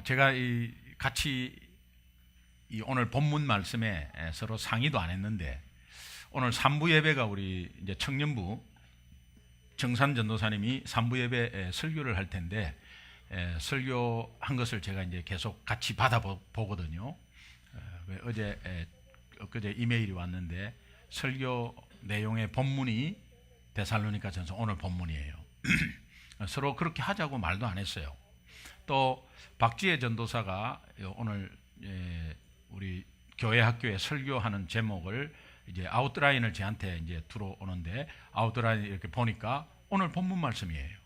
제가 같이 오늘 본문 말씀에 서로 상의도 안 했는데 오늘 3부 예배가 우리 이제 청년부 정산 전도사님이 3부 예배 설교를 할 텐데 설교한 것을 제가 이제 계속 같이 받아보거든요. 엊그제 이메일이 왔는데 설교 내용의 본문이 데살로니가 전서 오늘 본문이에요. 서로 그렇게 하자고 말도 안 했어요. 또 박지혜 전도사가 오늘 우리 교회 학교에 설교하는 제목을 이제 아웃라인을 저한테 이제 들어오는데 아웃라인 이렇게 보니까 오늘 본문 말씀이에요.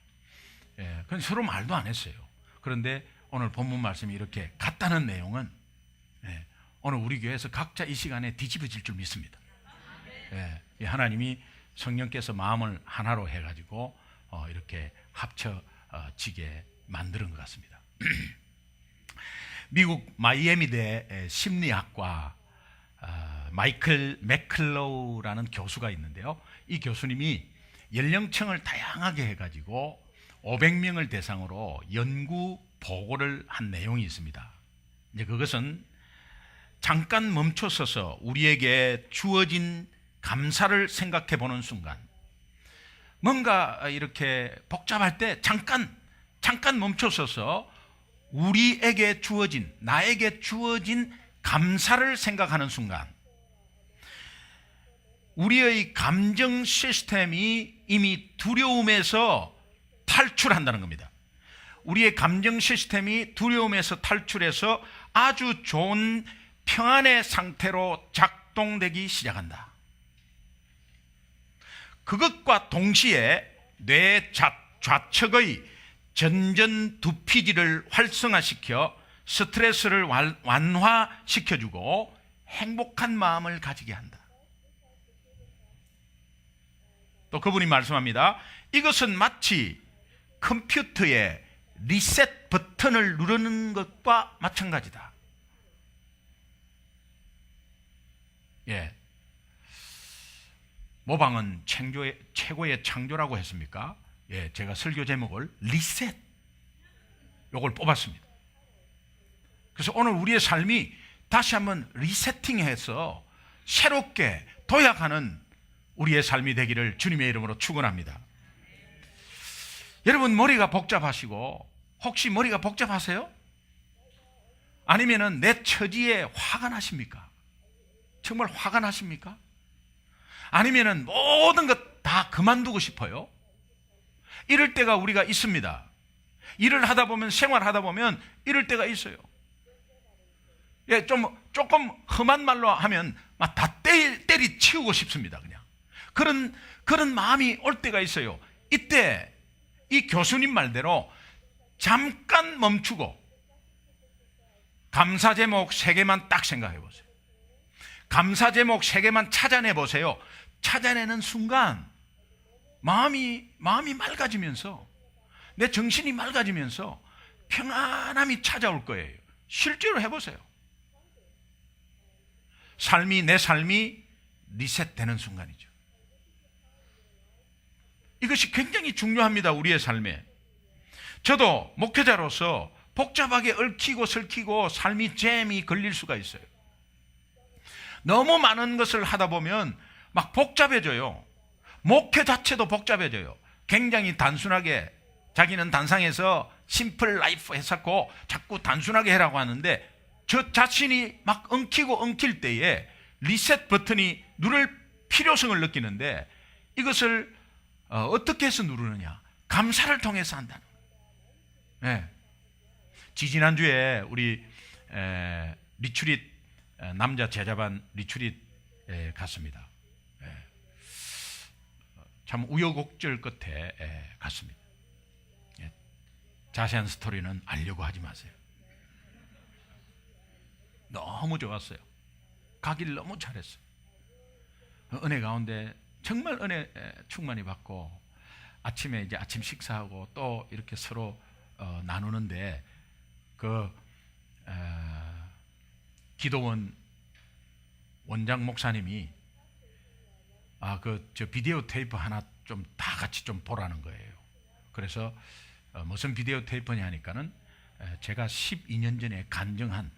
그건 서로 말도 안 했어요. 그런데 오늘 본문 말씀이 이렇게 같다는 내용은 오늘 우리 교회에서 각자 이 시간에 뒤집어질 줄 믿습니다. 하나님이 성령께서 마음을 하나로 해가지고 이렇게 합쳐지게 만드는 것 같습니다. 미국 마이애미대 심리학과 마이클 맥클로우라는 교수가 있는데요. 이 교수님이 연령층을 다양하게 해가지고 500명을 대상으로 연구 보고를 한 내용이 있습니다. 이제 그것은 잠깐 멈춰서서 우리에게 주어진 감사를 생각해 보는 순간, 뭔가 이렇게 복잡할 때 잠깐 멈춰서서 우리에게 주어진, 나에게 주어진 감사를 생각하는 순간 우리의 감정 시스템이 이미 두려움에서 탈출한다는 겁니다. 우리의 감정 시스템이 두려움에서 탈출해서 아주 좋은 평안의 상태로 작동되기 시작한다. 그것과 동시에 뇌 좌측의 전전두피질을 활성화시켜 스트레스를 완화시켜주고 행복한 마음을 가지게 한다. 또 그분이 말씀합니다. 이것은 마치 컴퓨터의 리셋 버튼을 누르는 것과 마찬가지다. 모방은 최고의 창조라고 했습니까? 제가 설교 제목을 리셋, 요걸 뽑았습니다. 그래서 오늘 우리의 삶이 다시 한번 리세팅해서 새롭게 도약하는 우리의 삶이 되기를 주님의 이름으로 축원합니다. 여러분 머리가 복잡하시고 혹시 머리가 복잡하세요? 아니면은 내 처지에 화가 나십니까? 정말 화가 나십니까? 아니면은 모든 것 다 그만두고 싶어요? 이럴 때가 우리가 있습니다. 일을 하다 보면, 생활하다 보면 이럴 때가 있어요. 조금 험한 말로 하면 막 다 때리치우고 싶습니다. 그냥 그런 마음이 올 때가 있어요. 이때 이 교수님 말대로 잠깐 멈추고 감사 제목 3개만 딱 생각해 보세요. 감사 제목 3개만 찾아내 보세요. 찾아내는 순간 마음이 맑아지면서, 내 정신이 맑아지면서 평안함이 찾아올 거예요. 실제로 해보세요. 내 삶이 리셋되는 순간이죠. 이것이 굉장히 중요합니다. 우리의 삶에. 저도 목회자로서 복잡하게 얽히고 설키고 삶이 잼이 걸릴 수가 있어요. 너무 많은 것을 하다 보면 막 복잡해져요. 목회 자체도 복잡해져요. 굉장히 단순하게, 자기는 단상에서 심플 라이프 했었고 자꾸 단순하게 해라고 하는데 저 자신이 막 엉킬 때에 리셋 버튼이 누를 필요성을 느끼는데 이것을 어떻게 해서 누르느냐? 감사를 통해서 한다는 거예요. 지지난주에 우리 리트릿, 남자 제자반 리트릿 갔습니다. 참 우여곡절 끝에 갔습니다. 자세한 스토리는 알려고 하지 마세요. 너무 좋았어요. 가기를 너무 잘했어요. 은혜 가운데 정말 은혜 충만히 받고 아침에 이제 아침 식사하고 또 이렇게 서로 나누는데 기도원 원장 목사님이 저 비디오 테이프 하나 좀 다 같이 좀 보라는 거예요. 그래서 무슨 비디오 테이프냐 하니까는 제가 12년 전에 간증한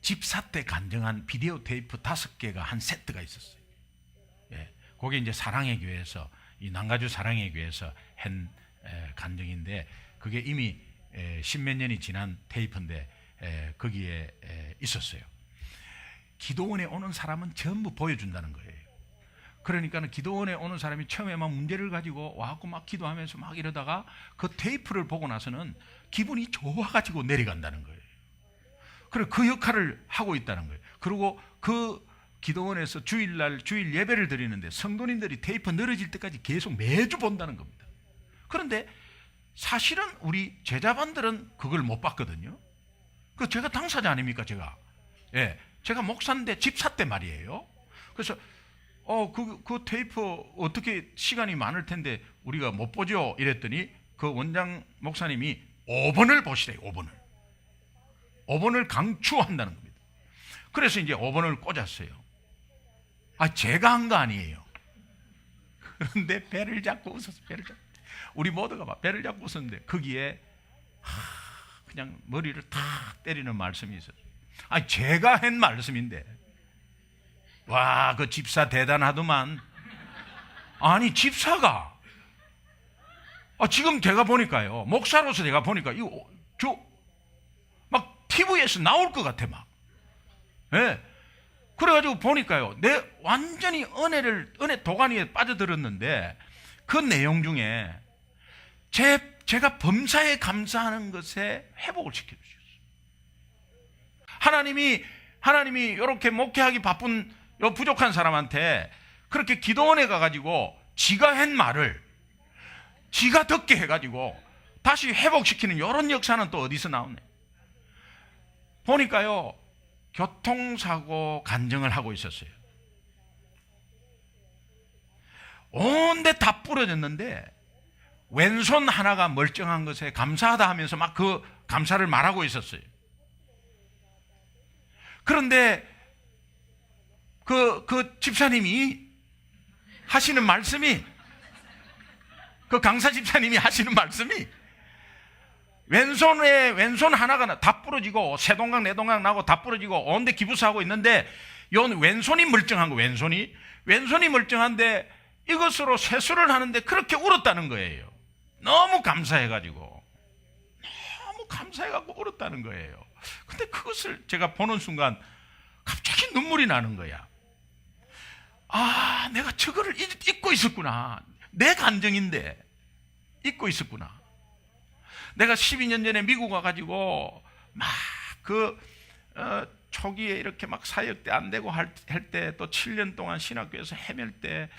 집사 때 간증한 비디오 테이프 5개가 한 세트가 있었어요. 예, 그게 이제 사랑의 교회에서 이 남가주 사랑의 교회에서 한 간증인데 그게 이미 10몇 년이 지난 테이프인데 거기에 있었어요. 기도원에 오는 사람은 전부 보여준다는 거예요. 그러니까는 기도원에 오는 사람이 처음에 막 문제를 가지고 와갖고 막 기도하면서 막 이러다가 그 테이프를 보고 나서는 기분이 좋아가지고 내려간다는 거예요. 그리고 그 역할을 하고 있다는 거예요. 그리고 그 기도원에서 주일날 주일 예배를 드리는데 성도님들이 테이프 늘어질 때까지 계속 매주 본다는 겁니다. 그런데 사실은 우리 제자반들은 그걸 못 봤거든요. 그 제가 당사자 아닙니까, 제가? 예, 제가 목사인데 집사 때 말이에요. 그래서 그 테이프 어떻게 시간이 많을 텐데 우리가 못 보죠? 이랬더니 그 원장 목사님이 5번을 보시래요. 5번을 강추한다는 겁니다. 그래서 이제 5번을 꽂았어요. 제가 한 거 아니에요. 그런데 배를 잡고 웃었어요. 배를 잡고. 우리 모두가 막 배를 잡고 웃었는데 거기에 그냥 머리를 탁 때리는 말씀이 있었어요. 제가 한 말씀인데 와, 그 집사 대단하더만. 아니, 집사가 지금 제가 보니까요, 목사로서 제가 보니까 이거 막 TV에서 나올 것 같아 막. 예. 그래가지고 보니까요, 내 완전히 은혜 도가니에 빠져들었는데 그 내용 중에 제가 범사에 감사하는 것에 회복을 시켜주셨어요. 하나님이 이렇게 목회하기 바쁜 요 부족한 사람한테 그렇게 기도원에 가가지고 지가 한 말을 지가 듣게 해가지고 다시 회복시키는 이런 역사는 또 어디서 나오네. 보니까요, 교통사고 간증을 하고 있었어요. 온데 다 부러졌는데 왼손 하나가 멀쩡한 것에 감사하다 하면서 막 그 감사를 말하고 있었어요. 그런데 그 집사님이 하시는 말씀이, 그 강사 집사님이 하시는 말씀이 왼손 하나가 다 부러지고 세동강 내동강 나고 다 부러지고 온데 기부스하고 있는데 요 왼손이 멀쩡한 거, 왼손이 멀쩡한데 이것으로 세수를 하는데 그렇게 울었다는 거예요. 너무 감사해가지고 울었다는 거예요. 근데 그것을 제가 보는 순간 갑자기 눈물이 나는 거야. 내가 저거를 잊고 있었구나. 내 감정인데 잊고 있었구나. 내가 12년 전에 미국 와가지고 막 초기에 이렇게 막 사역 때 안 되고 할 때 또 7년 동안 신학교에서 헤맬 때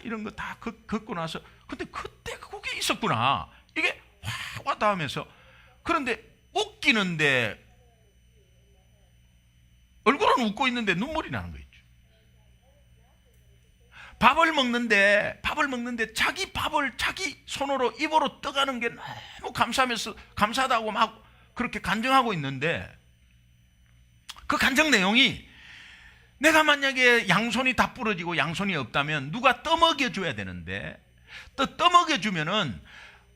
이런 거 다 겪고 나서 근데 그때 그게 있었구나. 이게 확 왔다 하면서 그런데 웃기는데 얼굴은 웃고 있는데 눈물이 나는 거 있죠. 밥을 먹는데 자기 밥을 자기 손으로 입으로 떠가는 게 너무 감사하다고 막 그렇게 간증하고 있는데 그 간증 내용이 내가 만약에 양손이 다 부러지고 양손이 없다면 누가 떠먹여 줘야 되는데 떠먹여 주면은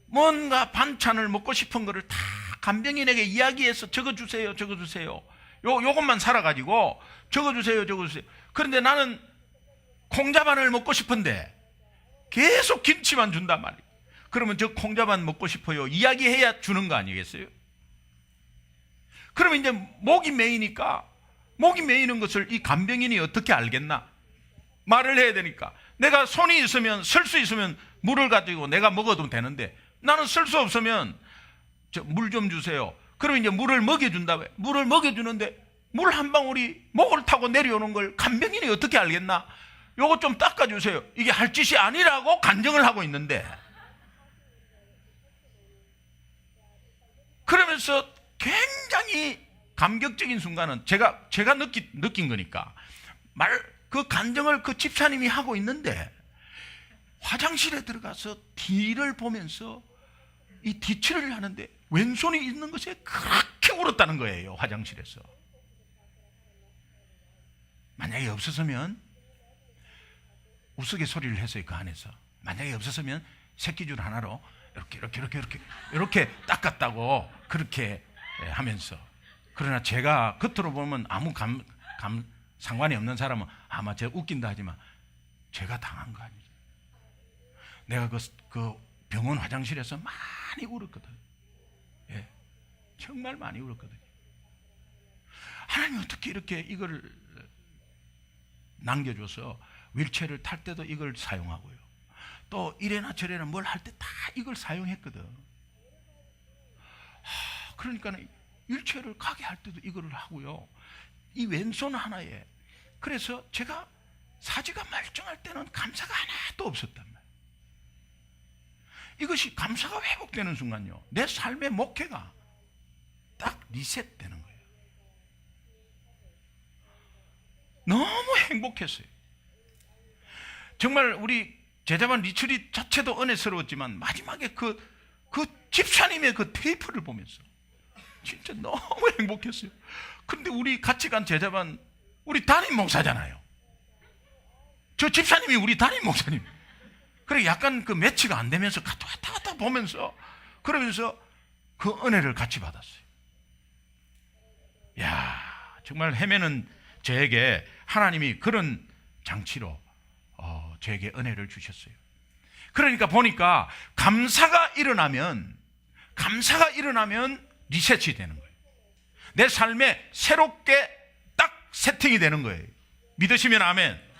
뭔가 반찬을 먹고 싶은 거를 다 간병인에게 이야기해서 적어주세요. 요것만 살아가지고 적어주세요. 그런데 나는 콩자반을 먹고 싶은데 계속 김치만 준단 말이에요. 그러면 저 콩자반 먹고 싶어요. 이야기해야 주는 거 아니겠어요? 그러면 이제 목이 메이는 것을 이 간병인이 어떻게 알겠나? 말을 해야 되니까. 내가 손이 있으면, 쓸 수 있으면 물을 가지고 내가 먹어도 되는데 나는 쓸 수 없으면 물 좀 주세요. 그러면 이제 물을 먹여준다고요. 물을 먹여주는데 물 한 방울이 목을 타고 내려오는 걸 간병인이 어떻게 알겠나? 요거 좀 닦아주세요. 이게 할 짓이 아니라고 간증을 하고 있는데 그러면서 굉장히 감격적인 순간은 제가 느낀 거니까 그 간증을 그 집사님이 하고 있는데 화장실에 들어가서 뒤를 보면서 이 뒤치를 하는데 왼손이 있는 것에 그렇게 울었다는 거예요. 화장실에서. 만약에 없었으면 우스갯소리를 했어요. 그 안에서. 만약에 없었으면 새끼줄 하나로 이렇게 닦았다고 그렇게 하면서, 그러나 제가 겉으로 보면 아무 상관이 없는 사람은 아마 제가 웃긴다 하지만 제가 당한 거 아니죠. 내가 그 병원 화장실에서 많이 울었거든. 예, 정말 많이 울었거든요. 하나님이 어떻게 이렇게 이걸 남겨줘서 휠체어를 탈 때도 이걸 사용하고요, 또 이래나 저래나 뭘 할 때 다 이걸 사용했거든. 그러니까 휠체어를 가게 할 때도 이거를 하고요, 이 왼손 하나에. 그래서 제가 사지가 멀쩡할 때는 감사가 하나도 없었단 말이에요. 이것이 감사가 회복되는 순간요, 내 삶의 목회가 딱 리셋되는 거예요. 너무 행복했어요. 정말 우리 제자반 리트릿 자체도 은혜스러웠지만 마지막에 그 집사님의 그 테이프를 보면서 진짜 너무 행복했어요. 그런데 우리 같이 간 제자반 우리 담임 목사잖아요. 저 집사님이 우리 담임 목사님. 그래 약간 그 매치가 안 되면서 왔다 갔다 보면서 그러면서 그 은혜를 같이 받았어요. 야, 정말 헤매는 저에게 하나님이 그런 장치로 저에게 은혜를 주셨어요. 그러니까 보니까 감사가 일어나면 리셋이 되는 거예요. 내 삶에 새롭게 딱 세팅이 되는 거예요. 믿으시면 아멘.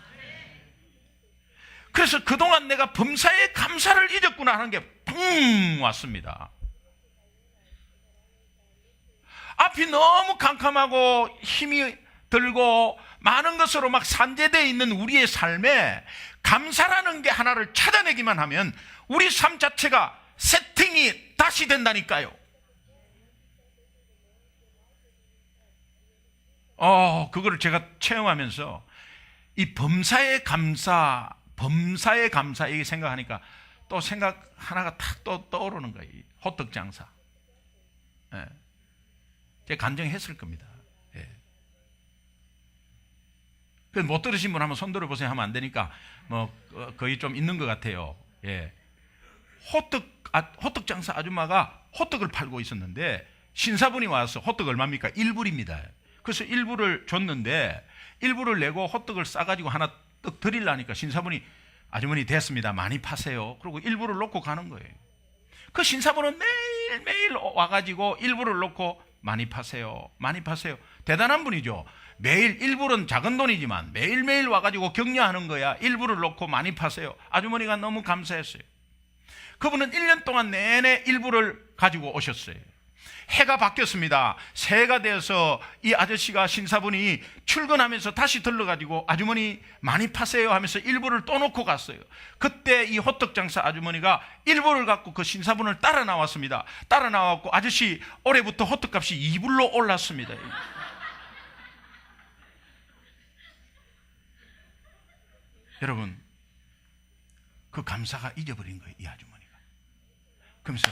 그래서 그동안 내가 범사에 감사를 잊었구나 하는 게 붕 왔습니다. 앞이 너무 캄캄하고 힘이 들고 많은 것으로 막 산재되어 있는 우리의 삶에 감사라는 게 하나를 찾아내기만 하면 우리 삶 자체가 세팅이 다시 된다니까요. 그거를 제가 체험하면서 이 범사의 감사 이게 생각하니까 또 생각 하나가 탁 또 떠오르는 거예요. 호떡 장사. 예. 제가 간증했을 겁니다. 예. 못 들으신 분 한번 손 들어보세요 하면 안 되니까 뭐 거의 좀 있는 것 같아요. 예. 호떡 장사 아줌마가 호떡을 팔고 있었는데 신사분이 와서 호떡 얼마입니까? 1불입니다. 그래서 1불을 줬는데 1불을 내고 호떡을 싸가지고 하나 떡 드리려니까 신사분이 아주머니 됐습니다. 많이 파세요. 그리고 1불을 놓고 가는 거예요. 그 신사분은 매일매일 와가지고 1불을 놓고 많이 파세요. 많이 파세요. 대단한 분이죠. 매일 1불은 작은 돈이지만 매일매일 와가지고 격려하는 거야. 1불을 놓고 많이 파세요. 아주머니가 너무 감사했어요. 그분은 1년 동안 내내 1불을 가지고 오셨어요. 해가 바뀌었습니다. 새해가 되어서 이 아저씨가 신사분이 출근하면서 다시 들러가지고 아주머니 많이 파세요 하면서 1불을 또 놓고 갔어요. 그때 이 호떡 장사 아주머니가 1불을 갖고 그 신사분을 따라 나왔습니다. 따라 나왔고 아저씨 올해부터 호떡값이 2불로 올랐습니다. 여러분, 그 감사가 잊어버린 거예요, 이 아주머니가. 그러면서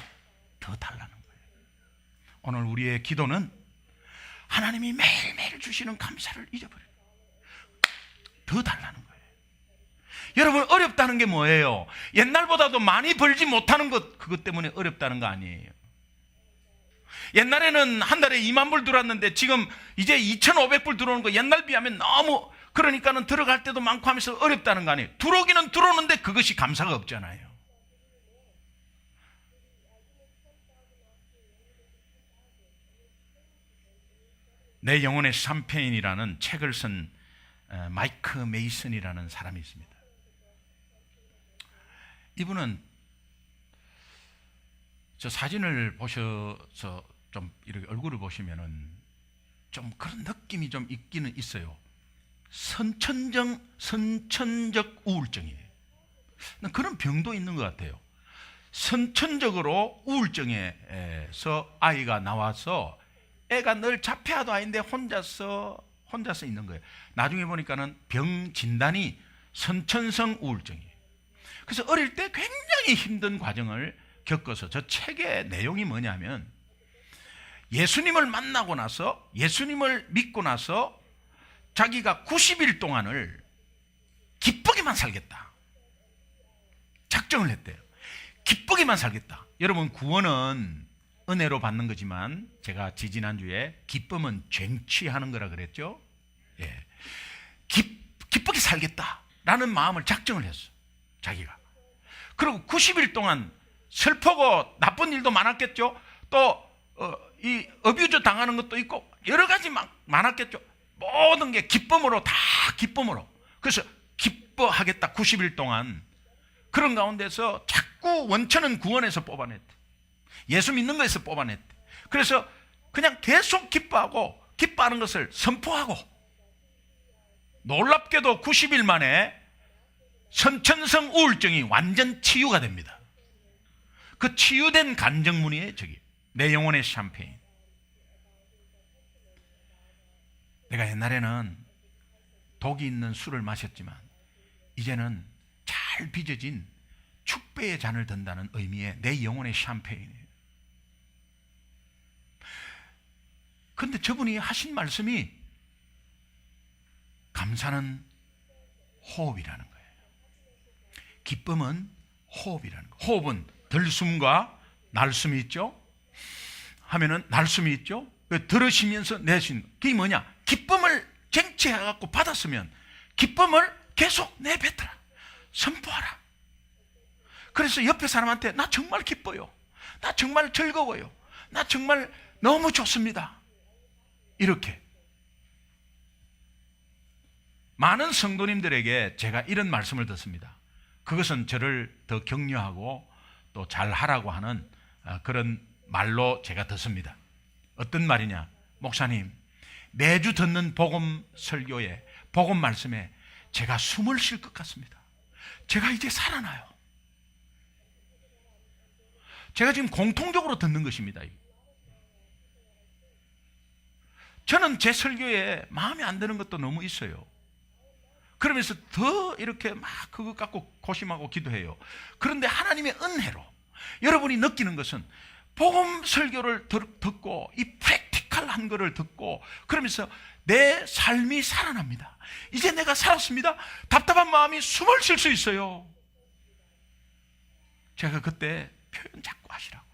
더 달라는 거예요. 오늘 우리의 기도는 하나님이 매일매일 주시는 감사를 잊어버려요. 더 달라는 거예요. 여러분, 어렵다는 게 뭐예요? 옛날보다도 많이 벌지 못하는 것, 그것 때문에 어렵다는 거 아니에요. 옛날에는 한 달에 2만 불 들어왔는데 지금 이제 2,500불 들어오는 거 옛날 비하면 너무, 그러니까는 들어갈 때도 많고 하면서 어렵다는 거 아니에요. 들어오기는 들어오는데 그것이 감사가 없잖아요. 내 영혼의 샴페인이라는 책을 쓴 마이크 메이슨이라는 사람이 있습니다. 이분은 저 사진을 보셔서 좀 이렇게 얼굴을 보시면은 좀 그런 느낌이 좀 있기는 있어요. 선천적 우울증이에요. 그런 병도 있는 것 같아요. 선천적으로 우울증에서 아이가 나와서 애가 늘 자폐아도 아닌데 혼자서 있는 거예요. 나중에 보니까는 병 진단이 선천성 우울증이에요. 그래서 어릴 때 굉장히 힘든 과정을 겪어서, 저 책의 내용이 뭐냐면 예수님을 만나고 나서, 예수님을 믿고 나서 자기가 90일 동안을 기쁘게만 살겠다 작정을 했대요. 기쁘게만 살겠다. 여러분, 구원은 은혜로 받는 거지만 제가 지지난주에 기쁨은 쟁취하는 거라 그랬죠. 예. 기쁘게 살겠다라는 마음을 작정을 했어. 자기가. 그리고 90일 동안 슬프고 나쁜 일도 많았겠죠. 또 이 어뷰즈 당하는 것도 있고 여러 가지 많았겠죠. 모든 게 기쁨으로, 다 기쁨으로. 그래서 기뻐하겠다 90일 동안. 그런 가운데서 자꾸 원천은 구원에서 뽑아냈대. 예수 믿는 거에서 뽑아냈대. 그래서 그냥 계속 기뻐하는 것을 선포하고, 놀랍게도 90일 만에 선천성 우울증이 완전 치유가 됩니다. 그 치유된 간증문이에요. 저기 내 영혼의 샴페인. 내가 옛날에는 독이 있는 술을 마셨지만 이제는 잘 빚어진 축배의 잔을 든다는 의미의 내 영혼의 샴페인이에요. 그런데 저분이 하신 말씀이 감사는 호흡이라는 거예요. 기쁨은 호흡이라는 거예요. 호흡은 들숨과 날숨이 있죠. 하면은 날숨이 있죠. 들으시면서 내쉬는 그게 뭐냐? 기쁨을 쟁취해갖고 받았으면 기쁨을 계속 내뱉어라. 선포하라. 그래서 옆에 사람한테 나 정말 기뻐요. 나 정말 즐거워요. 나 정말 너무 좋습니다. 이렇게. 많은 성도님들에게 제가 이런 말씀을 듣습니다. 그것은 저를 더 격려하고 또 잘하라고 하는 그런 말로 제가 듣습니다. 어떤 말이냐? 목사님, 매주 듣는 복음 설교에, 복음 말씀에 제가 숨을 쉴 것 같습니다. 제가 이제 살아나요. 제가 지금 공통적으로 듣는 것입니다. 저는 제 설교에 마음에 안 드는 것도 너무 있어요. 그러면서 더 이렇게 막 그거 갖고 고심하고 기도해요. 그런데 하나님의 은혜로 여러분이 느끼는 것은 복음 설교를 듣고 이 프랙티컬한 거를 듣고 그러면서 내 삶이 살아납니다. 이제 내가 살았습니다. 답답한 마음이 숨을 쉴 수 있어요. 제가 그때 표현 자꾸 하시라고.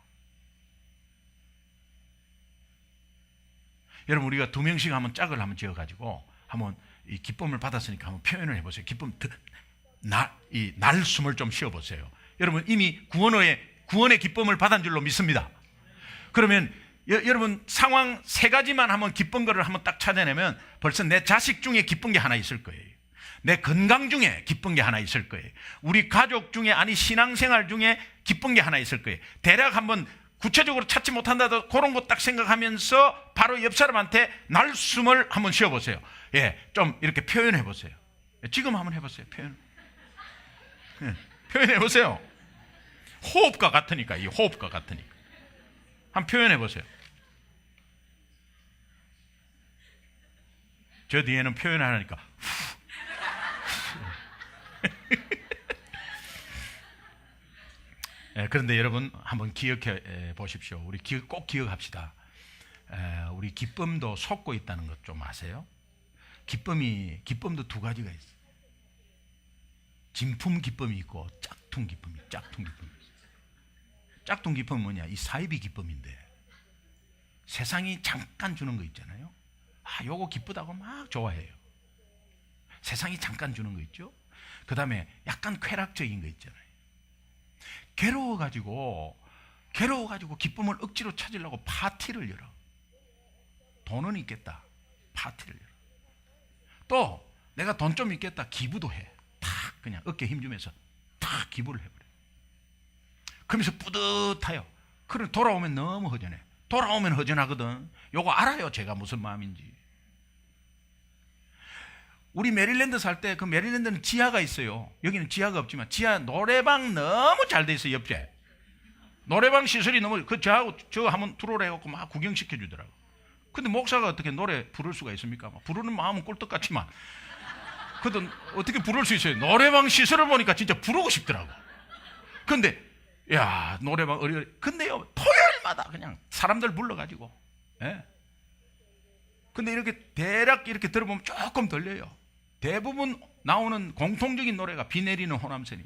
여러분, 우리가 2명씩 한번 짝을 한번 지어가지고 한번 이 기쁨을 받았으니까 한번 표현을 해보세요. 기쁨, 이 날숨을 좀 쉬어보세요. 여러분 이미 구원의 기쁨을 받은 줄로 믿습니다. 그러면 여러분 상황 3가지만 한번 기쁜 거를 한번 딱 찾아내면 벌써 내 자식 중에 기쁜 게 하나 있을 거예요. 내 건강 중에 기쁜 게 하나 있을 거예요. 우리 가족 중에, 아니 신앙생활 중에 기쁜 게 하나 있을 거예요. 대략 한번 구체적으로 찾지 못한다도 그런 거 딱 생각하면서 바로 옆 사람한테 날숨을 한번 쉬어보세요. 예, 좀 이렇게 표현해 보세요. 지금 한번 해보세요. 표현해 보세요. 호흡과 같으니까, 이 호흡과 같으니까. 한번 표현해 보세요. 저 뒤에는 표현하니까 그런데 여러분 한번 기억해 보십시오. 우리 꼭 기억합시다. 우리 기쁨도 속고 있다는 것 좀 아세요? 기쁨도 2가지가 있어요. 진품 기쁨이 있고 짝퉁 기쁨이 있어요. 짝퉁 기쁨은 뭐냐? 이 사이비 기쁨인데 세상이 잠깐 주는 거 있잖아요. 요거 기쁘다고 막 좋아해요. 세상이 잠깐 주는 거 있죠. 그 다음에 약간 쾌락적인 거 있잖아요. 괴로워가지고 기쁨을 억지로 찾으려고 파티를 열어. 돈은 있겠다. 파티를 열어. 또 내가 돈 좀 있겠다. 기부도 해. 탁 그냥 어깨 힘주면서 탁 기부를 해버려. 그러면서 뿌듯해요. 그럼 돌아오면 너무 허전해. 돌아오면 허전하거든. 요거 알아요. 제가 무슨 마음인지. 우리 메릴랜드 살 때 그 메릴랜드는 지하가 있어요. 여기는 지하가 없지만 지하 노래방 너무 잘 돼 있어요. 옆에 노래방 시설이 너무, 저하고 저 한번 들어오라 해갖고 막 구경시켜 주더라고. 근데 목사가 어떻게 노래 부를 수가 있습니까? 부르는 마음은 꿀떡같지만 그래도 어떻게 부를 수 있어요? 노래방 시설을 보니까 진짜 부르고 싶더라고. 근데 야, 노래방 근데요, 토요일마다 그냥 사람들 불러가지고, 예. 근데 이렇게 대략 이렇게 들어보면 조금 들려요. 대부분 나오는 공통적인 노래가 비 내리는 호남선이.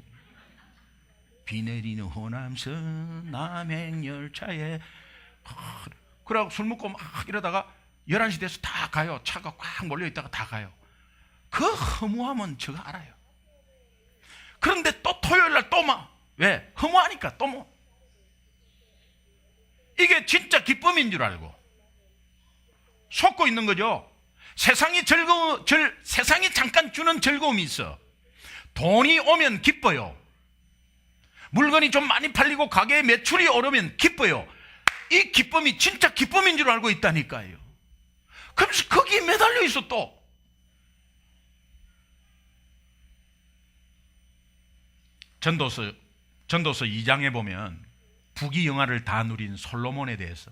비 내리는 호남선 남행열차에 그러고 술 먹고 막 이러다가 11시 돼서 다 가요. 차가 꽉 몰려있다가 다 가요. 그 허무함은 제가 알아요. 그런데 또 토요일날 또 막, 왜? 허무하니까 또 뭐. 이게 진짜 기쁨인 줄 알고 속고 있는 거죠. 세상이 세상이 잠깐 주는 즐거움이 있어. 돈이 오면 기뻐요. 물건이 좀 많이 팔리고 가게에 매출이 오르면 기뻐요. 이 기쁨이 진짜 기쁨인 줄 알고 있다니까요. 그러면서 거기에 매달려 있어 또. 전도서 2장에 보면 부귀영화를 다 누린 솔로몬에 대해서,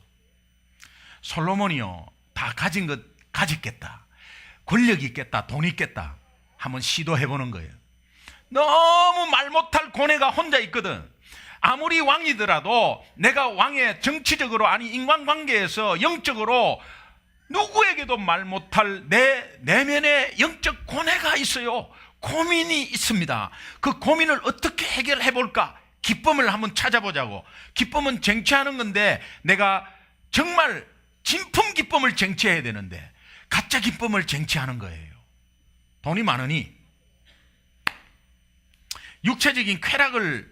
솔로몬이요 다 가진 것 가졌겠다, 권력이 있겠다, 돈이 있겠다 한번 시도해보는 거예요. 너무 말 못할 고뇌가 혼자 있거든. 아무리 왕이더라도 내가 왕의 정치적으로 아니 인간관계에서 영적으로 누구에게도 말 못할 내 내면의 영적 고뇌가 있어요. 고민이 있습니다. 그 고민을 어떻게 해결해 볼까? 기쁨을 한번 찾아보자고. 기쁨은 쟁취하는 건데 내가 정말 진품 기쁨을 쟁취해야 되는데 가짜 기쁨을 쟁취하는 거예요. 돈이 많으니 육체적인 쾌락을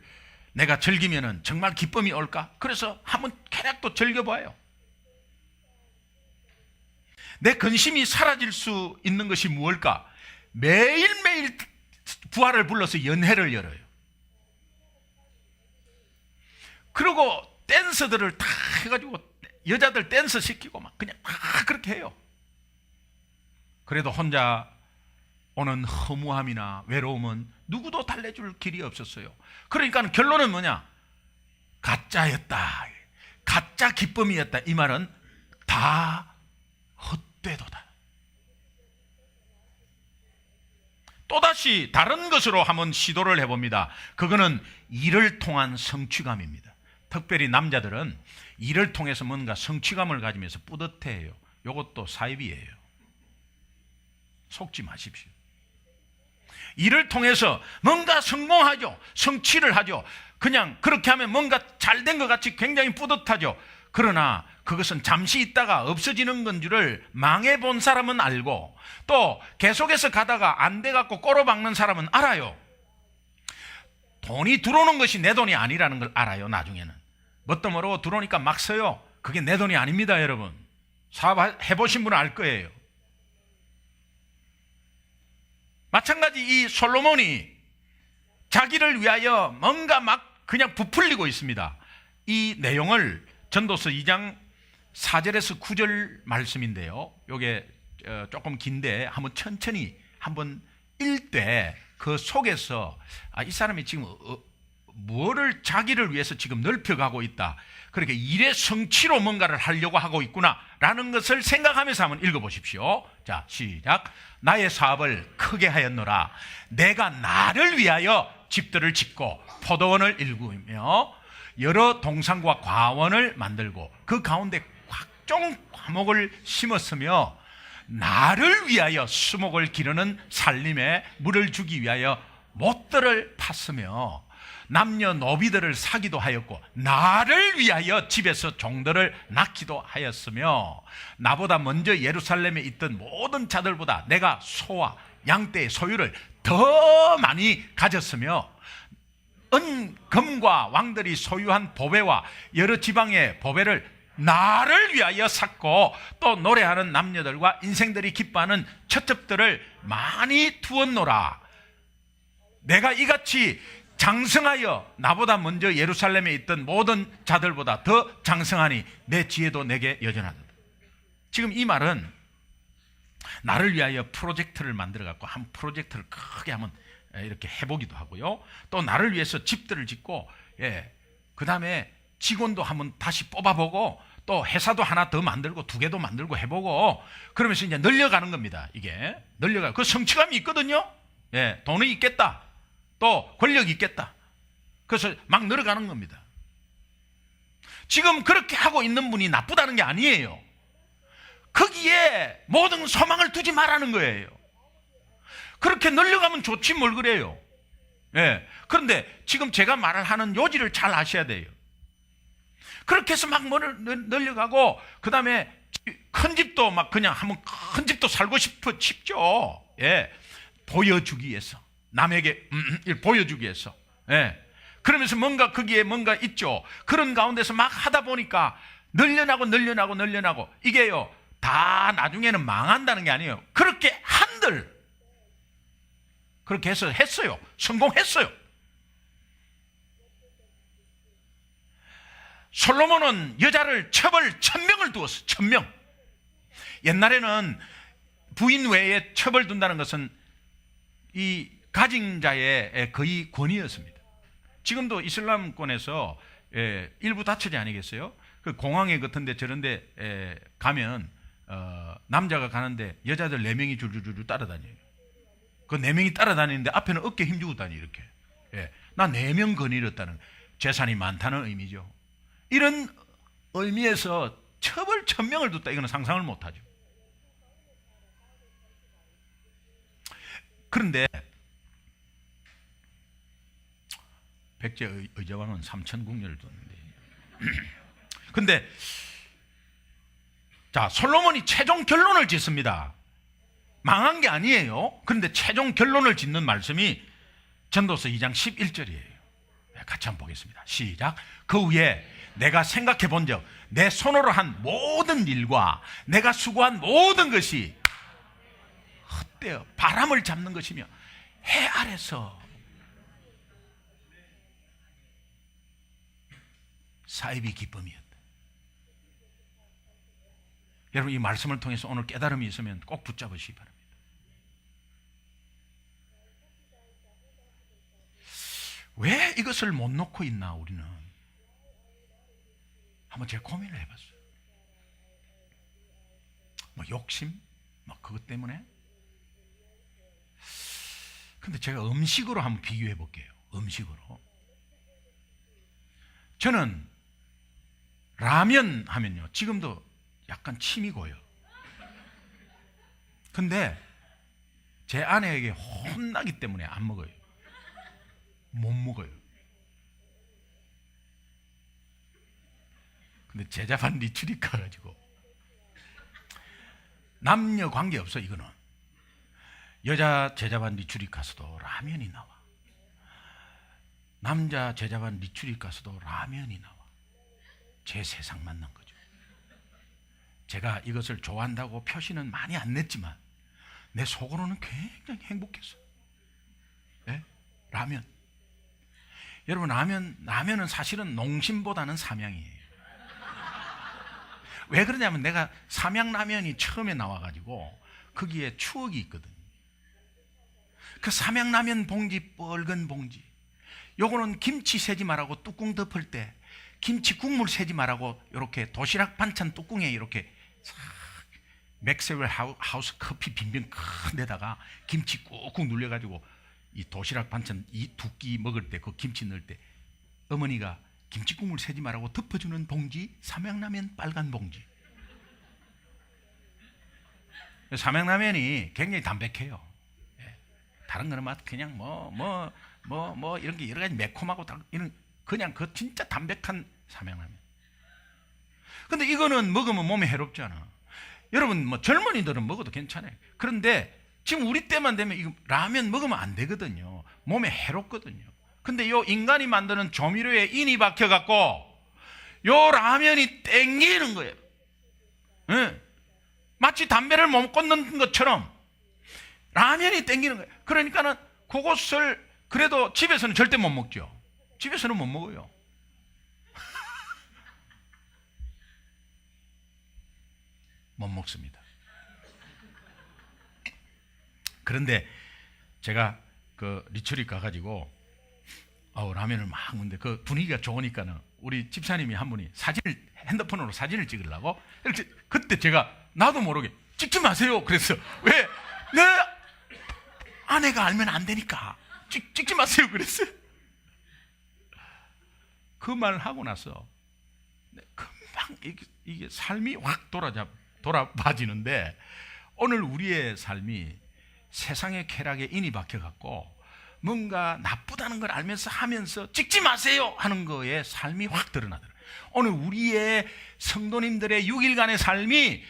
내가 즐기면은 정말 기쁨이 올까? 그래서 한번 쾌락도 즐겨봐요. 내 근심이 사라질 수 있는 것이 무엇일까? 매일매일 부활을 불러서 연회를 열어요. 그리고 댄서들을 다 해가지고 여자들 댄서 시키고 막 그냥 다 그렇게 해요. 그래도 혼자 오는 허무함이나 외로움은 누구도 달래줄 길이 없었어요. 그러니까 결론은 뭐냐? 가짜였다. 가짜 기쁨이었다. 이 말은 다 헛되도다. 또다시 다른 것으로 한번 시도를 해봅니다. 그거는 일을 통한 성취감입니다. 특별히 남자들은 일을 통해서 뭔가 성취감을 가지면서 뿌듯해해요. 이것도 사입이에요. 속지 마십시오. 일을 통해서 뭔가 성공하죠. 성취를 하죠. 그냥 그렇게 하면 뭔가 잘된 것 같이 굉장히 뿌듯하죠. 그러나 그것은 잠시 있다가 없어지는 건 줄을 망해본 사람은 알고 또 계속해서 가다가 안 돼갖고 꼬로박는 사람은 알아요. 돈이 들어오는 것이 내 돈이 아니라는 걸 알아요. 나중에는 뭣도 모르고 들어오니까 막 써요. 그게 내 돈이 아닙니다. 여러분 사업해보신 분은 알 거예요. 마찬가지 이 솔로몬이 자기를 위하여 뭔가 막 그냥 부풀리고 있습니다. 이 내용을 전도서 2장 4절에서 9절 말씀인데요. 이게 조금 긴데 한번 천천히 한번 읽되 그 속에서 이 사람이 지금 뭐를 자기를 위해서 지금 넓혀가고 있다. 그렇게 일의 성취로 뭔가를 하려고 하고 있구나라는 것을 생각하면서 한번 읽어보십시오. 자, 시작. 나의 사업을 크게 하였노라. 내가 나를 위하여 집들을 짓고 포도원을 일구며 여러 동산과 과원을 만들고 그 가운데 각종 과목을 심었으며 나를 위하여 수목을 기르는 살림에 물을 주기 위하여 못들을 팠으며 남녀노비들을 사기도 하였고 나를 위하여 집에서 종들을 낳기도 하였으며 나보다 먼저 예루살렘에 있던 모든 자들보다 내가 소와 양떼의 소유를 더 많이 가졌으며 금과 왕들이 소유한 보배와 여러 지방의 보배를 나를 위하여 샀고 또 노래하는 남녀들과 인생들이 기뻐하는 처첩들을 많이 두었노라. 내가 이같이 장성하여 나보다 먼저 예루살렘에 있던 모든 자들보다 더 장성하니 내 지혜도 내게 여전하다. 지금 이 말은 나를 위하여 프로젝트를 만들어 갖고 한 프로젝트를 크게 한번 이렇게 해보기도 하고요. 또 나를 위해서 집들을 짓고 그 다음에 직원도 한번 다시 뽑아보고 또 회사도 하나 더 만들고 2개도 만들고 해보고 그러면서 이제 늘려가는 겁니다. 이게 늘려가 그 성취감이 있거든요. 돈이 있겠다. 또 권력이 있겠다. 그래서 막 늘어가는 겁니다. 지금 그렇게 하고 있는 분이 나쁘다는 게 아니에요. 거기에 모든 소망을 두지 말라는 거예요. 그렇게 늘려가면 좋지 뭘 그래요. 그런데 지금 제가 말을 하는 요지를 잘 아셔야 돼요. 그렇게 해서 막 늘려가고, 그 다음에 큰 집도 막 그냥 한번 큰 집도 살고 싶죠. 예. 보여주기 위해서. 남에게 보여주기 위해서. 예. 그러면서 뭔가 거기에 뭔가 있죠. 그런 가운데서 막 하다 보니까 늘려나고 이게요, 다 나중에는 망한다는 게 아니에요. 그렇게 한들 그렇게 해서 했어요. 성공했어요. 솔로몬은 여자를 처벌 1000명을 두었어. 1000명. 옛날에는 부인 외에 처벌 둔다는 것은 이 가진 자의 거의 권위였습니다. 지금도 이슬람권에서 일부 다처제 아니겠어요? 그 공항에 같은데 저런데 가면 남자가 가는데 여자들 4명이 줄줄줄 따라다녀요. 그 4명이 따라다니는데 앞에는 어깨 힘주고 다니 이렇게. 나 4명 거느렸다는, 재산이 많다는 의미죠. 이런 의미에서 처벌 1000명을 뒀다, 이거는 상상을 못하죠. 그런데 백제 의자왕은 3000궁녀를 뒀는데 근데 자, 솔로몬이 최종 결론을 짓습니다. 망한 게 아니에요. 그런데 최종 결론을 짓는 말씀이 전도서 2장 11절이에요. 같이 한번 보겠습니다. 시작. 그 후에 내가 생각해 본 적, 내 손으로 한 모든 일과 내가 수고한 모든 것이 헛되어 바람을 잡는 것이며 해 아래서 사입이 기쁨이었다. 여러분, 이 말씀을 통해서 오늘 깨달음이 있으면 꼭 붙잡으시기 바랍니다. 왜 이것을 못 놓고 있나, 우리는? 한번 제가 고민을 해봤어요. 뭐 욕심? 뭐 그것 때문에? 근데 제가 음식으로 한번 비교해 볼게요. 음식으로. 저는 라면 하면요, 지금도 약간 침이 고요. 근데 제 아내에게 혼나기 때문에 안 먹어요. 못 먹어요. 근데 제자반 리출이 가가지고 남녀 관계 없어. 이거는 여자 제자반 리출이 가서도 라면이 나와, 남자 제자반 리출이 가서도 라면이 나와. 제 세상 만난 거죠. 제가 이것을 좋아한다고 표시는 많이 안 냈지만 내 속으로는 굉장히 행복했어. 네? 라면. 여러분, 라면은 사실은 농심보다는 삼양이에요. 왜 그러냐면 내가 삼양라면이 처음에 나와가지고 거기에 추억이 있거든요. 그 삼양라면 봉지, 뻘건 봉지, 요거는 김치 세지 말라고 뚜껑 덮을 때 김치 국물 세지 말라고 이렇게 도시락 반찬 뚜껑에 이렇게 맥스웰 하우스 커피 빈병 큰 데다가 김치 꾹꾹 눌려가지고 이 도시락 반찬 이 두 끼 먹을 때 그 김치 넣을 때 어머니가 김치 국물 세지 말라고 덮어주는 봉지, 삼양라면 빨간 봉지. 삼양라면이 굉장히 담백해요. 다른 거는 맛 그냥 뭐 이런 게 여러 가지 매콤하고 이런 그냥 그 진짜 담백한 삼양라면. 근데 이거는 먹으면 몸에 해롭잖아. 여러분, 뭐 젊은이들은 먹어도 괜찮아요. 그런데 지금 우리 때만 되면 이거 라면 먹으면 안 되거든요. 몸에 해롭거든요. 근데 요 인간이 만드는 조미료에 인이 박혀갖고 요 라면이 땡기는 거예요. 네. 마치 담배를 못 끊는 것처럼 라면이 땡기는 거예요. 그러니까는 그것을 그래도 집에서는 절대 못 먹죠. 집에서는 못 먹어요. 못 먹습니다. 그런데 제가 그 리처리 가가지고 라면을 막 먹는데 그 분위기가 좋으니까는 우리 집사님이 한 분이 핸드폰으로 사진을 찍으려고 이렇게, 그때 제가 나도 모르게 찍지 마세요 그랬어. 왜? 내 아내가 알면 안 되니까 찍지 마세요 그랬어요. 그 말을 하고 나서 금방 이게 삶이 확 돌아봐지는데, 오늘 우리의 삶이 세상의 쾌락에 인이 박혀갖고 뭔가 나쁘다는 걸 알면서 하면서 찍지 마세요 하는 거에 삶이 확 드러나더라고요. 오늘 우리의 성도님들의 6일간의 삶이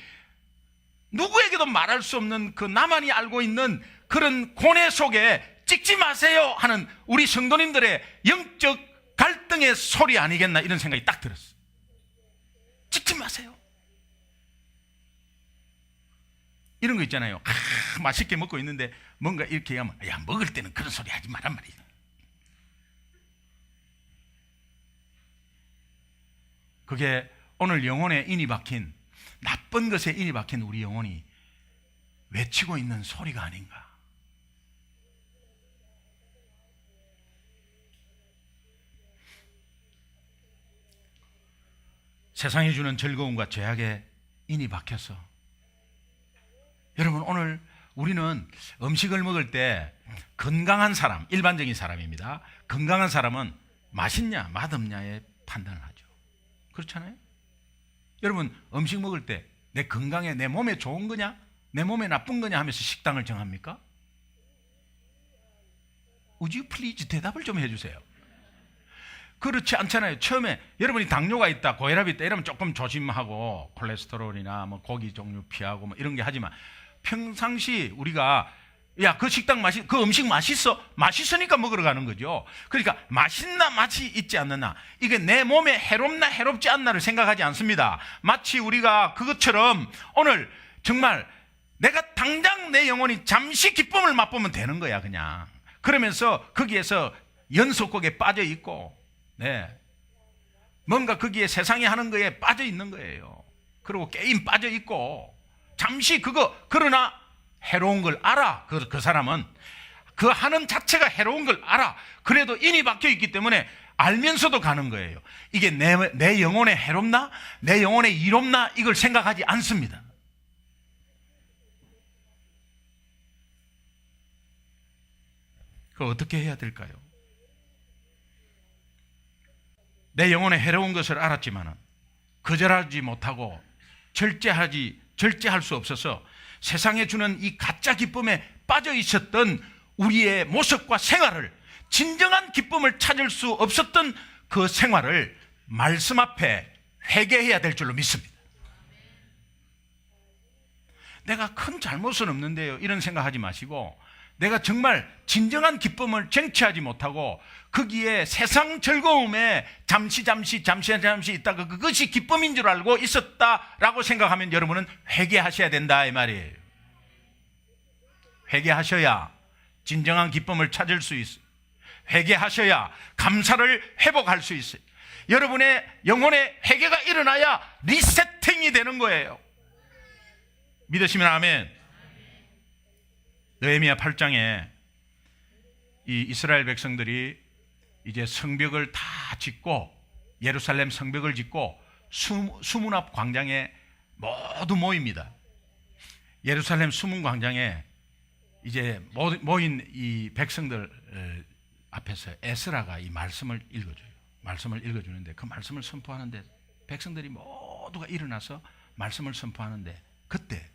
누구에게도 말할 수 없는 그 나만이 알고 있는 그런 고뇌 속에 찍지 마세요 하는 우리 성도님들의 영적 갈등의 소리 아니겠나, 이런 생각이 딱 들었어요. 찍지 마세요. 이런 거 있잖아요. 맛있게 먹고 있는데 뭔가 이렇게 하면, 야, 먹을 때는 그런 소리 하지 말란 말이야. 그게 오늘 영혼에 인이 박힌, 나쁜 것에 인이 박힌 우리 영혼이 외치고 있는 소리가 아닌가. 세상이 주는 즐거움과 죄악에 인이 박혀서, 여러분, 오늘 우리는 음식을 먹을 때 건강한 사람, 일반적인 사람입니다. 건강한 사람은 맛있냐 맛없냐에 판단을 하죠. 그렇잖아요? 여러분, 음식 먹을 때 내 건강에, 내 몸에 좋은 거냐 내 몸에 나쁜 거냐 하면서 식당을 정합니까? Would you please 대답을 좀 해주세요. 그렇지 않잖아요. 처음에 여러분이 당뇨가 있다, 고혈압이 있다 이러면 조금 조심하고 콜레스테롤이나 뭐 고기 종류 피하고 뭐 이런 게 하지만, 평상시 우리가 야, 그 식당 그 음식 맛있어? 맛있으니까 먹으러 가는 거죠. 그러니까 맛있나 맛이 있지 않느냐, 이게 내 몸에 해롭나 해롭지 않나를 생각하지 않습니다. 마치 우리가 그것처럼 오늘 정말 내가 당장 내 영혼이 잠시 기쁨을 맛보면 되는 거야, 그냥. 그러면서 거기에서 연속곡에 빠져 있고, 네, 뭔가 거기에 세상이 하는 거에 빠져 있는 거예요. 그리고 게임 빠져 있고, 잠시 그러나 해로운 걸 알아. 그 사람은 그 하는 자체가 해로운 걸 알아. 그래도 인이 박혀 있기 때문에 알면서도 가는 거예요. 이게 내 영혼에 해롭나? 내 영혼에 이롭나? 이걸 생각하지 않습니다. 그거 어떻게 해야 될까요? 내 영혼에 해로운 것을 알았지만은 거절하지 못하고 절제할 수 없어서 세상에 주는 이 가짜 기쁨에 빠져 있었던 우리의 모습과 생활을, 진정한 기쁨을 찾을 수 없었던 그 생활을 말씀 앞에 회개해야 될 줄로 믿습니다. 내가 큰 잘못은 없는데요, 이런 생각하지 마시고, 내가 정말 진정한 기쁨을 쟁취하지 못하고 거기에 세상 즐거움에 잠시 있다가 그것이 기쁨인 줄 알고 있었다라고 생각하면 여러분은 회개하셔야 된다, 이 말이에요. 회개하셔야 진정한 기쁨을 찾을 수 있어요. 회개하셔야 감사를 회복할 수 있어요. 여러분의 영혼의 회개가 일어나야 리세팅이 되는 거예요. 믿으시면 아멘. 느헤미야 8장에 이 이스라엘 백성들이 이제 성벽을 다 짓고, 예루살렘 성벽을 짓고 수문 앞 광장에 모두 모입니다. 예루살렘 수문 광장에 이제 모인 이 백성들 앞에서 에스라가 이 말씀을 읽어줘요. 말씀을 읽어주는데, 그 말씀을 선포하는데 백성들이 모두가 일어나서 말씀을 선포하는데, 그때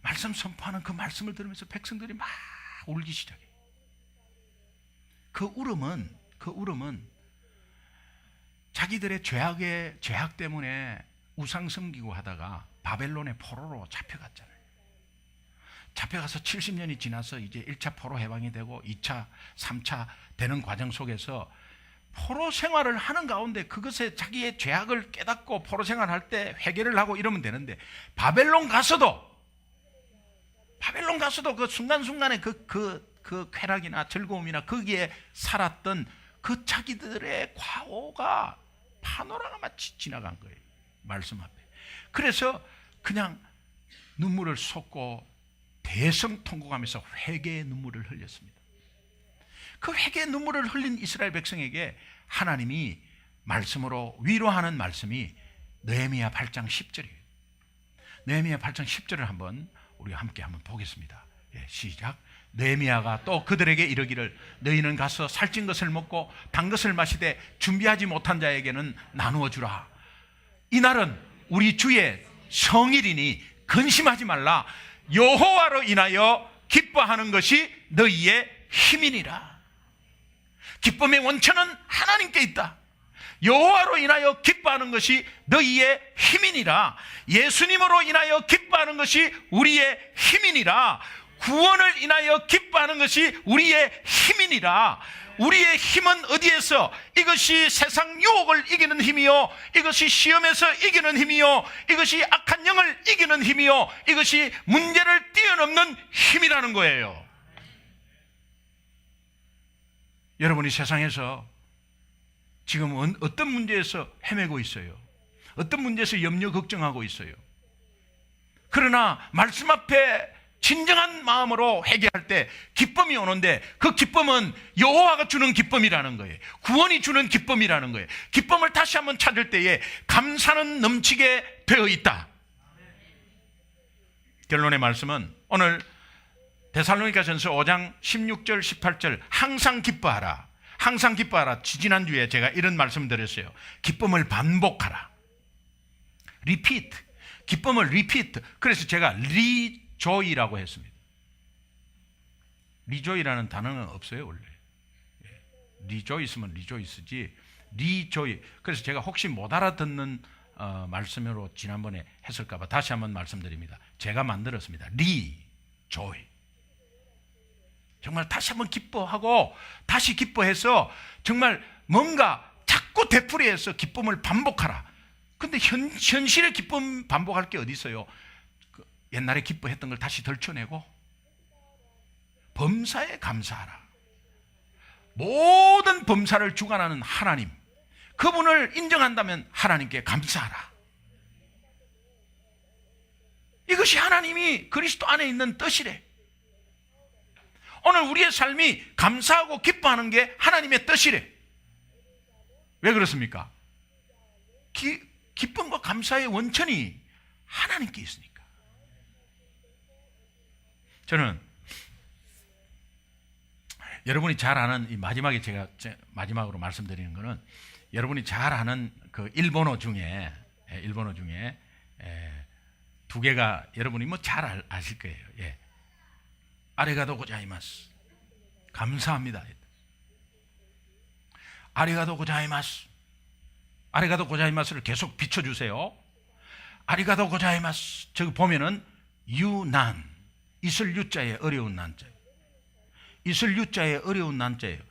말씀 선포하는 그 말씀을 들으면서 백성들이 막 울기 시작해요. 그 울음은 자기들의 죄악 때문에 우상 섬기고 하다가 바벨론의 포로로 잡혀갔잖아요. 잡혀가서 70년이 지나서 이제 1차 포로 해방이 되고 2차, 3차 되는 과정 속에서 포로 생활을 하는 가운데 그것에 자기의 죄악을 깨닫고 포로 생활할 때 회개를 하고 이러면 되는데, 바벨론 가서도 그 순간순간에 그 쾌락이나 즐거움이나 거기에 살았던 그 자기들의 과오가 파노라가 마치 지나간 거예요, 말씀 앞에. 그래서 그냥 눈물을 쏟고 대성통곡하면서 회개의 눈물을 흘렸습니다. 그 회개의 눈물을 흘린 이스라엘 백성에게 하나님이 말씀으로 위로하는 말씀이 느헤미야 8장 10절이에요. 느헤미야 8장 10절을 한번 우리 함께 한번 보겠습니다. 예, 시작. 느헤미야가 또 그들에게 이르기를, 너희는 가서 살찐 것을 먹고 단 것을 마시되 준비하지 못한 자에게는 나누어 주라. 이날은 우리 주의 성일이니 근심하지 말라. 여호와로 인하여 기뻐하는 것이 너희의 힘이니라. 기쁨의 원천은 하나님께 있다. 여호와로 인하여 기뻐하는 것이 너희의 힘이니라. 예수님으로 인하여 기뻐하는 것이 우리의 힘이니라. 구원을 인하여 기뻐하는 것이 우리의 힘이니라. 우리의 힘은 어디에서? 이것이 세상 유혹을 이기는 힘이요, 이것이 시험에서 이기는 힘이요, 이것이 악한 영을 이기는 힘이요, 이것이 문제를 뛰어넘는 힘이라는 거예요. 여러분이 세상에서 지금 어떤 문제에서 헤매고 있어요? 어떤 문제에서 염려 걱정하고 있어요? 그러나 말씀 앞에 진정한 마음으로 회개할 때 기쁨이 오는데, 그 기쁨은 여호와가 주는 기쁨이라는 거예요. 구원이 주는 기쁨이라는 거예요. 기쁨을 다시 한번 찾을 때에 감사는 넘치게 되어 있다. 결론의 말씀은 오늘 데살로니가전서 5장 16절 18절 항상 기뻐하라. 항상 기뻐하라. 지난주에 제가 이런 말씀 드렸어요. 기쁨을 반복하라. repeat. 기쁨을 repeat. 그래서 제가 리조이라고 했습니다. 리조이라는 단어는 없어요 원래. 리조이스면 리조이스지 리조이. 그래서 제가 혹시 못 알아듣는 말씀으로 지난번에 했을까 봐 다시 한번 말씀드립니다. 제가 만들었습니다. 리조이. 정말 다시 한번 기뻐하고 다시 기뻐해서 정말 뭔가 자꾸 되풀이해서 기쁨을 반복하라. 근데 현실의 기쁨 반복할 게 어디 있어요? 옛날에 기뻐했던 걸 다시 덜쳐내고 범사에 감사하라. 모든 범사를 주관하는 하나님, 그분을 인정한다면 하나님께 감사하라. 이것이 하나님이 그리스도 안에 있는 뜻이래. 오늘 우리의 삶이 감사하고 기뻐하는 게 하나님의 뜻이래. 왜 그렇습니까? 기쁨과 감사의 원천이 하나님께 있으니까. 저는 여러분이 잘 아는 이 마지막에 제가 마지막으로 말씀드리는 거는, 여러분이 잘 아는 그 일본어 중에 두 개가 여러분이 뭐 잘 아실 거예요. 예. 아리가토 고자이마스. 감사합니다. 아리가토 고자이마스. 아리가토 고자이마스를 계속 비춰주세요. 아리가토 고자이마스. 저기 보면은 유난. 있을 유자에 어려운 난자예요. 있을 유자에 어려운 난자예요.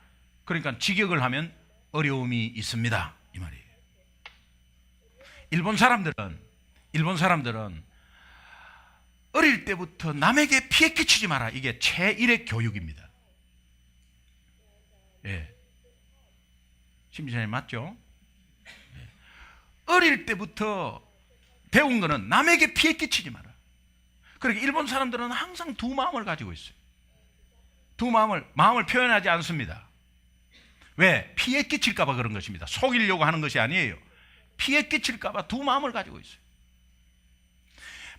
그러니까 직역을 하면 어려움이 있습니다 이 말이에요. 일본 사람들은 어릴 때부터 남에게 피해 끼치지 마라. 이게 제1의 교육입니다. 예. 심지어는 맞죠? 예. 어릴 때부터 배운 거는 남에게 피해 끼치지 마라. 그러니까 일본 사람들은 항상 두 마음을 가지고 있어요. 두 마음을 표현하지 않습니다. 왜? 피해 끼칠까 봐 그런 것입니다. 속이려고 하는 것이 아니에요. 피해 끼칠까 봐 두 마음을 가지고 있어요.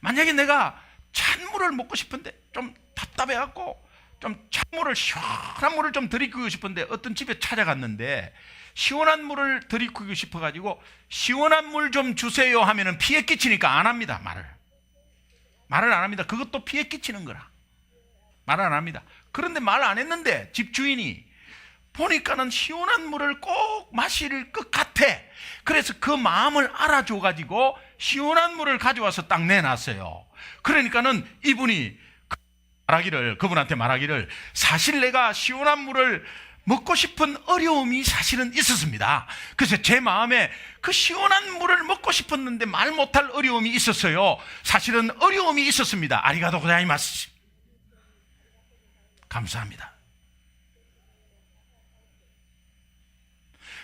만약에 내가 찬물을 먹고 싶은데 좀 답답해갖고 좀 찬물을, 시원한 물을 좀 들이키고 싶은데 어떤 집에 찾아갔는데 시원한 물을 들이키고 싶어가지고 시원한 물 좀 주세요 하면은 피해 끼치니까 안 합니다. 말을 안 합니다. 그것도 피해 끼치는 거라. 말을 안 합니다. 그런데 말 안 했는데 집주인이 보니까는 시원한 물을 꼭 마실 것 같아. 그래서 그 마음을 알아줘가지고 시원한 물을 가져와서 딱 내놨어요. 그러니까는 이분이 그분한테 말하기를, 사실 내가 시원한 물을 먹고 싶은 어려움이 사실은 있었습니다. 그래서 제 마음에 그 시원한 물을 먹고 싶었는데 말 못할 어려움이 있었어요. 사실은 어려움이 있었습니다. 아리가토 고자이마스. 감사합니다.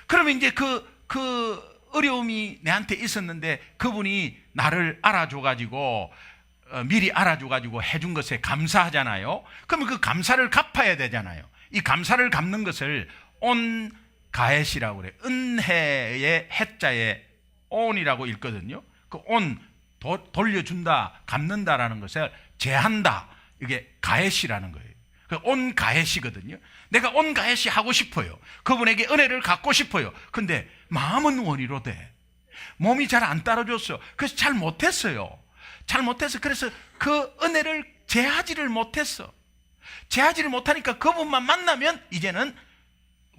그러면 이제 그 어려움이 내한테 있었는데 그분이 나를 알아줘가지고 미리 알아줘가지고 해준 것에 감사하잖아요. 그러면 그 감사를 갚아야 되잖아요. 이 감사를 갚는 것을 온가엣이라고 그래요. 은혜의 해자에 온이라고 읽거든요. 그 온, 돌려준다, 갚는다라는 것을 제한다. 이게 가엣이라는 거예요. 그 온가엣이거든요. 내가 온가엣이 하고 싶어요. 그분에게 은혜를 갖고 싶어요. 근데 마음은 원이로 돼. 몸이 잘 안 따라줬어. 그래서 잘 못했어요. 그래서 그 은혜를 제하지를 못했어. 제하지를 못하니까 그분만 만나면 이제는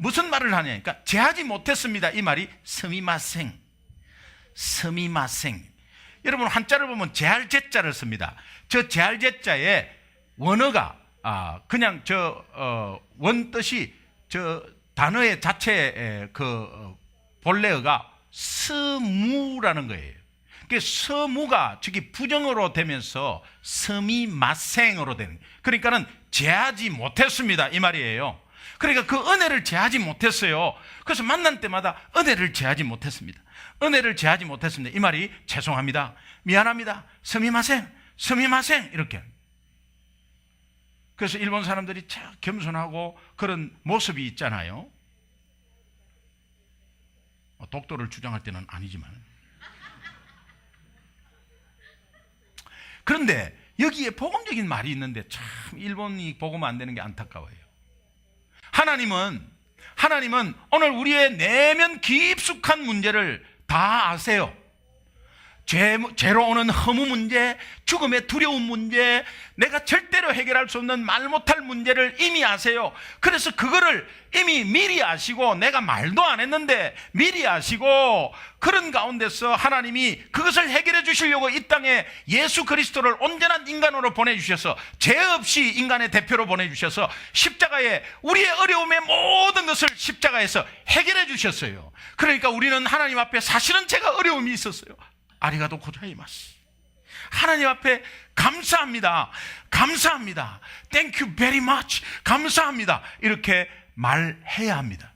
무슨 말을 하냐니까 제하지 못했습니다. 이 말이 스미마생. 여러분 한자를 보면 제할 제자를 씁니다. 저 제할 제자의 원어가 그냥 원뜻이 저 단어의 자체의 본래어가 스무라는 거예요. 서무가 즉이 부정어로 되면서 스미마생으로 되는, 그러니까는 제하지 못했습니다 이 말이에요. 그러니까 그 은혜를 제하지 못했어요. 그래서 만난 때마다 은혜를 제하지 못했습니다. 이 말이 죄송합니다, 미안합니다, 스미마생 이렇게. 그래서 일본 사람들이 참 겸손하고 그런 모습이 있잖아요. 독도를 주장할 때는 아니지만. 그런데 여기에 복음적인 말이 있는데 참 일본이 복음 안 되는 게 안타까워요. 하나님은 오늘 우리의 내면 깊숙한 문제를 다 아세요. 죄로 오는 허무 문제, 죽음의 두려운 문제, 내가 절대로 해결할 수 없는 말 못할 문제를 이미 아세요. 그래서 그거를 이미 미리 아시고, 내가 말도 안 했는데 미리 아시고, 그런 가운데서 하나님이 그것을 해결해 주시려고 이 땅에 예수 그리스도를 온전한 인간으로 보내주셔서, 죄 없이 인간의 대표로 보내주셔서 십자가에 우리의 어려움의 모든 것을 십자가에서 해결해 주셨어요. 그러니까 우리는 하나님 앞에 사실은 제가 어려움이 있었어요. 아리가도 고자이마스. 하나님 앞에 감사합니다. Thank you very much. 감사합니다. 이렇게 말해야 합니다.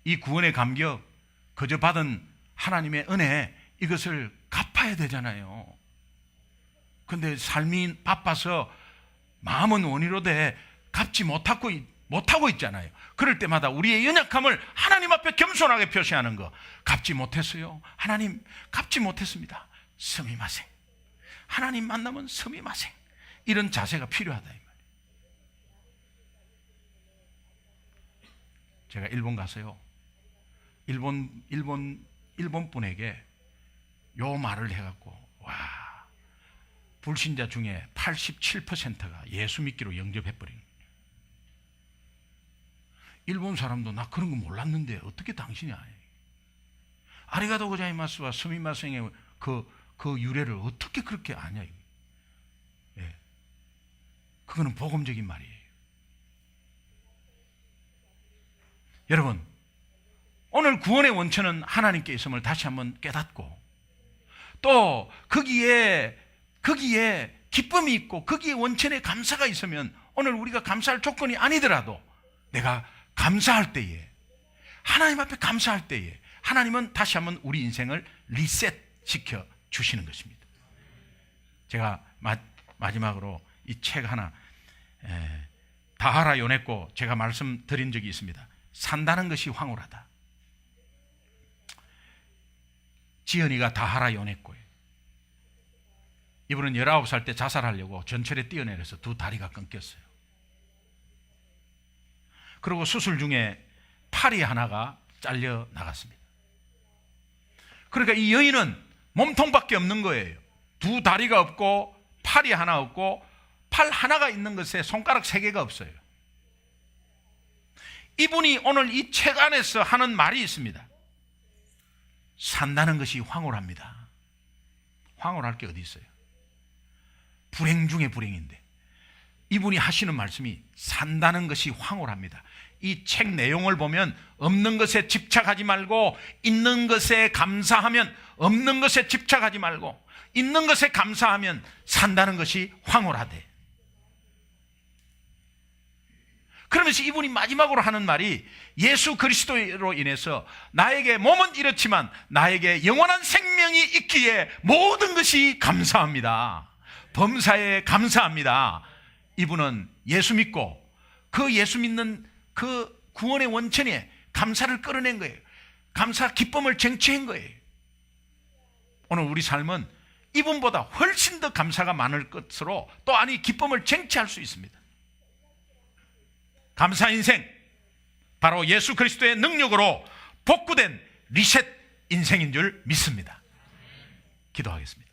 이 구원의 감격, 그저 받은 하나님의 은혜, 이것을 갚아야 되잖아요. 근데 삶이 바빠서 마음은 원이로 돼 갚지 못하고 있잖아요. 그럴 때마다 우리의 연약함을 하나님 앞에 겸손하게 표시하는 거. 갚지 못했어요. 하나님, 갚지 못했습니다. 스미마생. 하나님 만나면 스미마생. 이런 자세가 필요하다 이 말이에요. 제가 일본 가서요, 일본 분에게 요 말을 해갖고, 와, 불신자 중에 87%가 예수 믿기로 영접해버린 거예요. 일본 사람도 나 그런 거 몰랐는데 어떻게 당신이 아니? 아리가도 고자이마스와 스미마생의 그 유래를 어떻게 그렇게 아냐? 예. 그거는 복음적인 말이에요. 여러분, 오늘 구원의 원천은 하나님께 있음을 다시 한번 깨닫고, 또 거기에 기쁨이 있고 거기에 원천에 감사가 있으면, 오늘 우리가 감사할 조건이 아니더라도 내가 감사할 때에, 하나님 앞에 감사할 때에 하나님은 다시 한번 우리 인생을 리셋시켜 주시는 것입니다. 제가 마지막으로 이 책 하나, 다하라 요네코, 제가 말씀드린 적이 있습니다. 산다는 것이 황홀하다. 지연이가 다하라 요네코예요. 이분은 19살 때 자살하려고 전철에 뛰어내려서 두 다리가 끊겼어요. 그리고 수술 중에 팔이 하나가 잘려 나갔습니다. 그러니까 이 여인은 몸통밖에 없는 거예요. 두 다리가 없고 팔이 하나 없고 팔 하나가 있는 것에 손가락 3개가 없어요. 이분이 오늘 이 책 안에서 하는 말이 있습니다. 산다는 것이 황홀합니다. 황홀할 게 어디 있어요? 불행 중에 불행인데 이분이 하시는 말씀이 산다는 것이 황홀합니다. 이 책 내용을 보면 없는 것에 집착하지 말고 있는 것에 감사하면, 없는 것에 집착하지 말고 있는 것에 감사하면 산다는 것이 황홀하대. 그러면서 이분이 마지막으로 하는 말이, 예수 그리스도로 인해서 나에게 몸은 이렇지만 나에게 영원한 생명이 있기에 모든 것이 감사합니다. 범사에 감사합니다. 이분은 예수 믿고 그 예수 믿는 그 구원의 원천에 감사를 끌어낸 거예요. 감사 기쁨을 쟁취한 거예요. 오늘 우리 삶은 이분보다 훨씬 더 감사가 많을 것으로, 또 아니 기쁨을 쟁취할 수 있습니다. 감사 인생, 바로 예수 그리스도의 능력으로 복구된 리셋 인생인 줄 믿습니다. 기도하겠습니다.